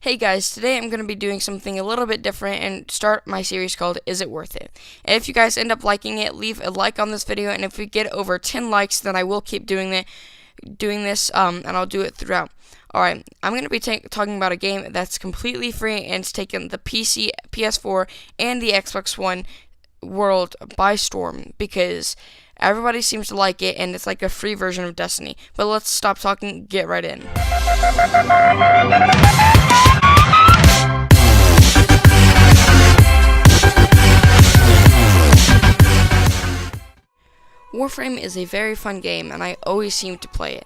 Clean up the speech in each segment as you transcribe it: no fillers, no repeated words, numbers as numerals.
Hey guys, today I'm going to be doing something a little bit different and start my series called Is It Worth It? And if you guys end up liking it, leave a like on this video, and if we get over 10 likes, then I will keep doing this, and I'll do it throughout. Alright, I'm going to be talking about a game that's completely free and it's taken the PC, PS4, and the Xbox One world by storm because everybody seems to like it and it's like a free version of Destiny. But let's stop talking, get right in. Warframe is a very fun game, and I always seem to play it.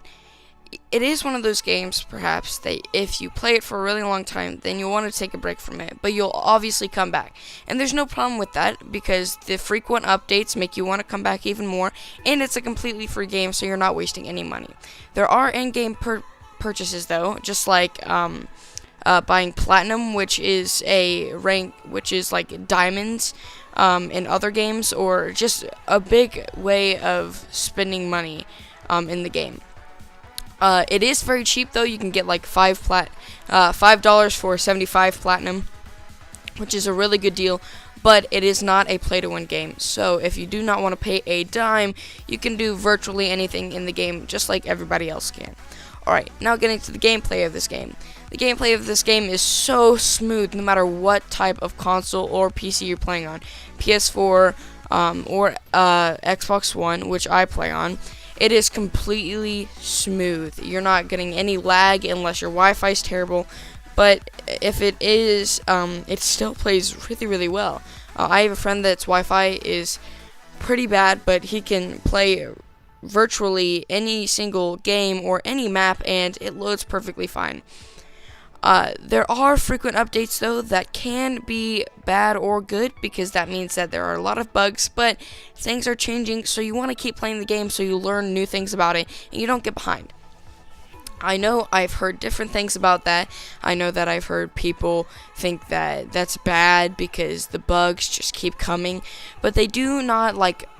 It is one of those games, perhaps, that if you play it for a really long time, then you'll want to take a break from it, but you'll obviously come back. And there's no problem with that, because the frequent updates make you want to come back even more, and it's a completely free game, so you're not wasting any money. There are in-game purchases, though, just like buying platinum, which is a rank, which is like diamonds in other games, or just a big way of spending money in the game. It is very cheap though. You can get like $5 for 75 platinum, which is a really good deal. But it is not a play-to-win game. So if you do not want to pay a dime, you can do virtually anything in the game, just like everybody else can. Alright, now getting to the gameplay of this game. The gameplay of this game is so smooth no matter what type of console or PC you're playing on. PS4 or Xbox One, which I play on. It is completely smooth. You're not getting any lag unless your Wi-Fi is terrible. But if it is, it still plays really, really well. I have a friend that's Wi-Fi is pretty bad, but he can play virtually any single game or any map, and it loads perfectly fine. There are frequent updates though that can be bad or good, because that means that there are a lot of bugs, but things are changing, so you want to keep playing the game so you learn new things about it and you don't get behind. I know I've heard different things about that. I know that I've heard people think that that's bad because the bugs just keep coming, but they do not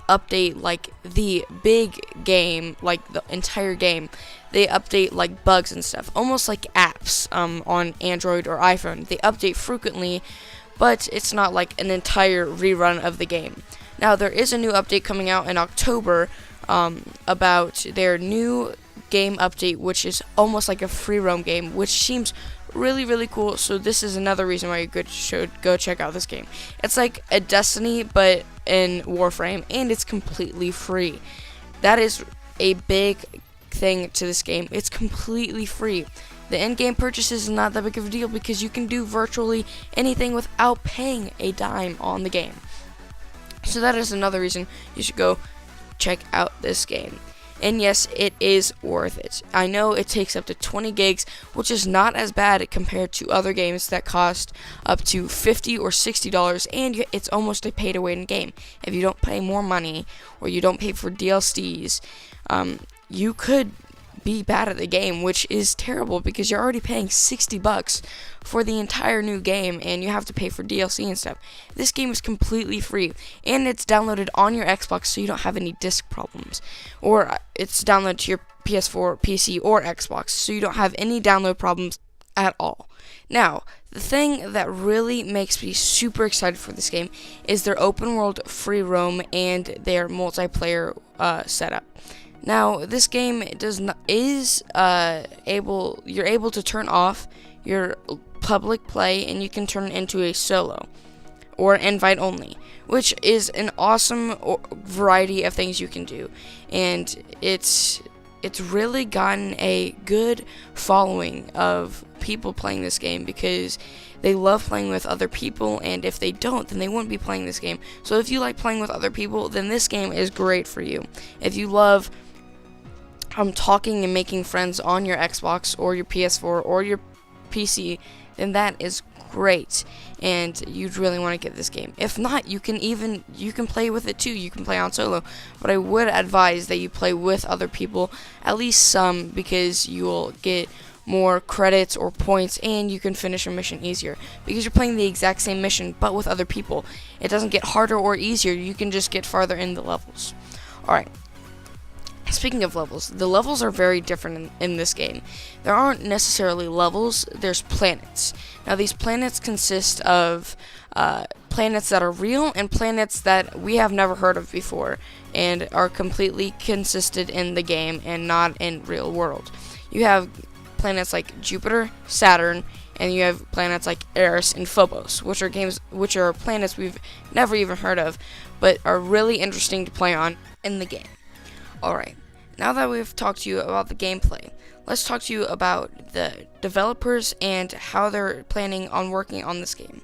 update like the big game, like the entire game. They update like bugs and stuff, almost like apps on Android or iPhone. They update frequently, but it's not like an entire rerun of the game. Now there is a new update coming out in October about their new game update, which is almost like a free roam game, which seems really, really cool. So this is another reason why you should go check out this game. It's like a Destiny, but in Warframe, and it's completely free. That is a big thing to this game. It's completely free. The in-game purchase is not that big of a deal because you can do virtually anything without paying a dime on the game. So that is another reason you should go check out this game. And yes, it is worth it. I know it takes up to 20 gigs, which is not as bad compared to other games that cost up to $50 or $60, and it's almost a pay-to-win game. If you don't pay more money, or you don't pay for DLCs, you could be bad at the game, which is terrible because you're already paying $60 for the entire new game and you have to pay for DLC and stuff. This game is completely free, and it's downloaded on your Xbox, so you don't have any disc problems, or it's downloaded to your PS4, PC, or Xbox, so you don't have any download problems at all. Now, the thing that really makes me super excited for this game is their open world free roam and their multiplayer setup. Now, this game you're able to turn off your public play, and you can turn it into a solo or invite only, which is an awesome variety of things you can do. And it's really gotten a good following of people playing this game because they love playing with other people, and if they don't, then they wouldn't be playing this game. So if you like playing with other people, then this game is great for you. If you love talking and making friends on your Xbox or your PS4 or your PC, then that is great, and you'd really want to get this game. If not, you can play with it too. You can play on solo, but I would advise that you play with other people, at least some, because you'll get more credits or points, and you can finish your mission easier because you're playing the exact same mission but with other people. It doesn't get harder or easier, you can just get farther in the levels. Alright, Speaking of levels, the levels are very different in this game. There aren't necessarily levels, there's planets. Now, these planets consist of planets that are real and planets that we have never heard of before and are completely consistent in the game and not in real world. You have planets like Jupiter, Saturn, and you have planets like Eris and Phobos, which are planets we've never even heard of, but are really interesting to play on in the game. Alright, now that we've talked to you about the gameplay, let's talk to you about the developers and how they're planning on working on this game.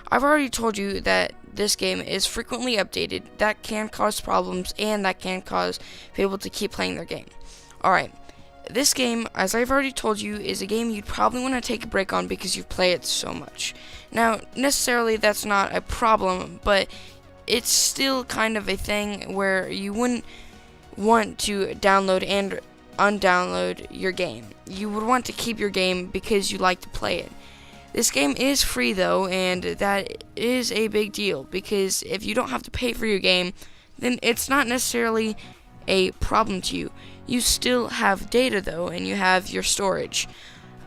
I've already told you that this game is frequently updated. That can cause problems, and that can cause people to keep playing their game. Alright, this game, as I've already told you, is a game you'd probably want to take a break on because you play it so much. Now, necessarily that's not a problem, but it's still kind of a thing where you wouldn't want to download and undownload your game. You would want to keep your game because you like to play it. This game is free though, and that is a big deal, because if you don't have to pay for your game, then it's not necessarily a problem to you. You still have data though, and you have your storage.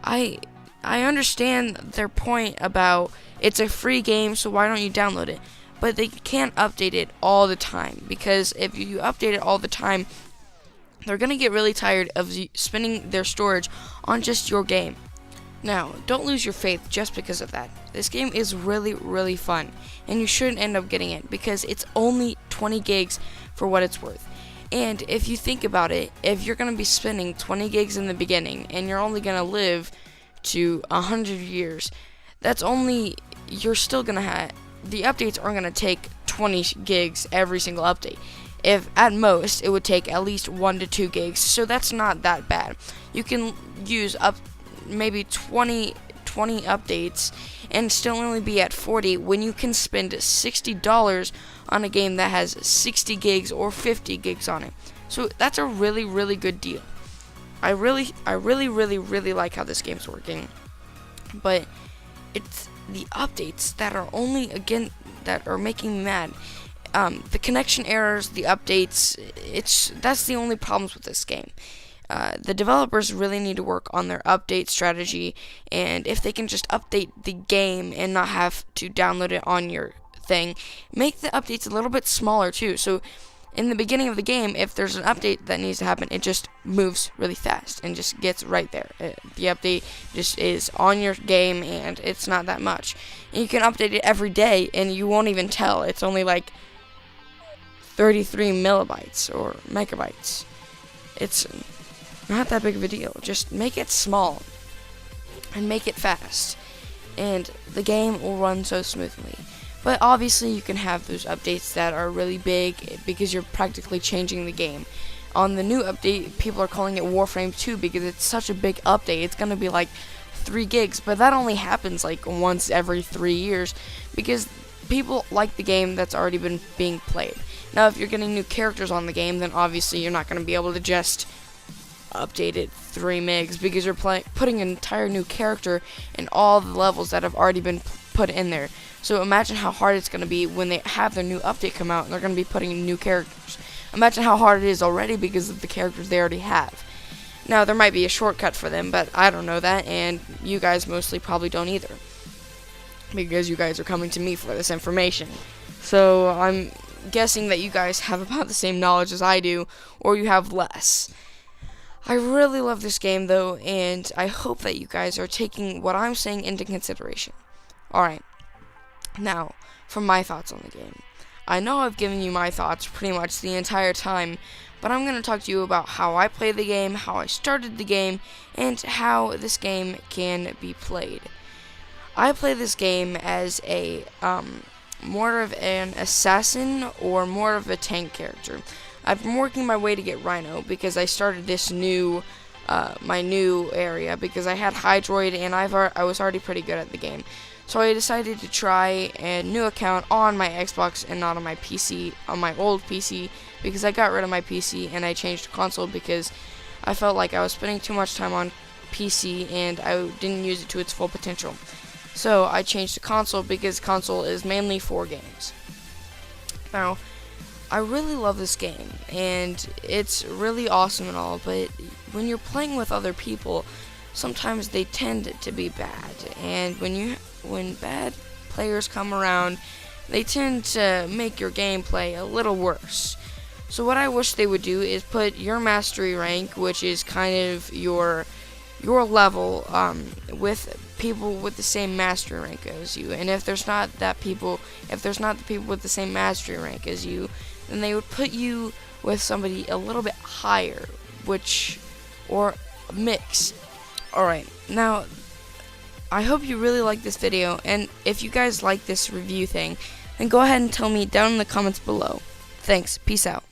I understand their point about it's a free game, so why don't you download it? But they can't update it all the time, because if you update it all the time, they're going to get really tired of spending their storage on just your game. Now, don't lose your faith just because of that. This game is really, really fun, and you shouldn't end up getting it, because it's only 20 gigs for what it's worth. And if you think about it, if you're going to be spending 20 gigs in the beginning, and you're only going to live to 100 years, you're still going to have, the updates are going to take 20 gigs every single update. If at most, it would take at least 1 to 2 gigs, so that's not that bad. You can use up maybe 20 updates and still only be at 40 when you can spend $60 on a game that has 60 gigs or 50 gigs on it. So that's a really, really good deal. I really like how this game's working, but it's the updates that are making me mad. The connection errors, the updates, that's the only problems with this game. The developers really need to work on their update strategy, and if they can just update the game and not have to download it on your thing, make the updates a little bit smaller too. So in the beginning of the game, if there's an update that needs to happen, it just moves really fast and just gets right there. The update just is on your game, and it's not that much. And you can update it every day, and you won't even tell. It's only like 33 megabytes or megabytes. It's not that big of a deal. Just make it small and make it fast, and the game will run so smoothly. But obviously you can have those updates that are really big because you're practically changing the game. On the new update, people are calling it Warframe 2 because it's such a big update. It's going to be like 3 gigs, but that only happens like once every 3 years because people like the game that's already been being played. Now, if you're getting new characters on the game, then obviously you're not going to be able to just update it 3 megs because you're putting an entire new character in all the levels that have already been put in there. So imagine how hard it's going to be when they have their new update come out and they're going to be putting in new characters. Imagine how hard it is already because of the characters they already have. Now, there might be a shortcut for them, but I don't know that, and you guys mostly probably don't either, because you guys are coming to me for this information. So I'm guessing that you guys have about the same knowledge as I do, or you have less. I really love this game, though, and I hope that you guys are taking what I'm saying into consideration. Alright, now, for my thoughts on the game. I know I've given you my thoughts pretty much the entire time, but I'm going to talk to you about how I play the game, how I started the game, and how this game can be played. I play this game as a more of an assassin or more of a tank character. I've been working my way to get Rhino because I started this my new area because I had Hydroid and I was already pretty good at the game. So I decided to try a new account on my Xbox and not on my PC, on my old PC, because I got rid of my PC and I changed to console because I felt like I was spending too much time on PC and I didn't use it to its full potential. So I changed to console because console is mainly for games. Now, I really love this game, and it's really awesome and all, but when you're playing with other people, sometimes they tend to be bad, and when bad players come around, they tend to make your gameplay a little worse. So what I wish they would do is put your mastery rank, which is kind of your level, with people with the same mastery rank as you. And if there's not the people with the same mastery rank as you, then they would put you with somebody a little bit higher, or a mix. Alright, now I hope you really like this video, and if you guys like this review thing, then go ahead and tell me down in the comments below. Thanks, peace out.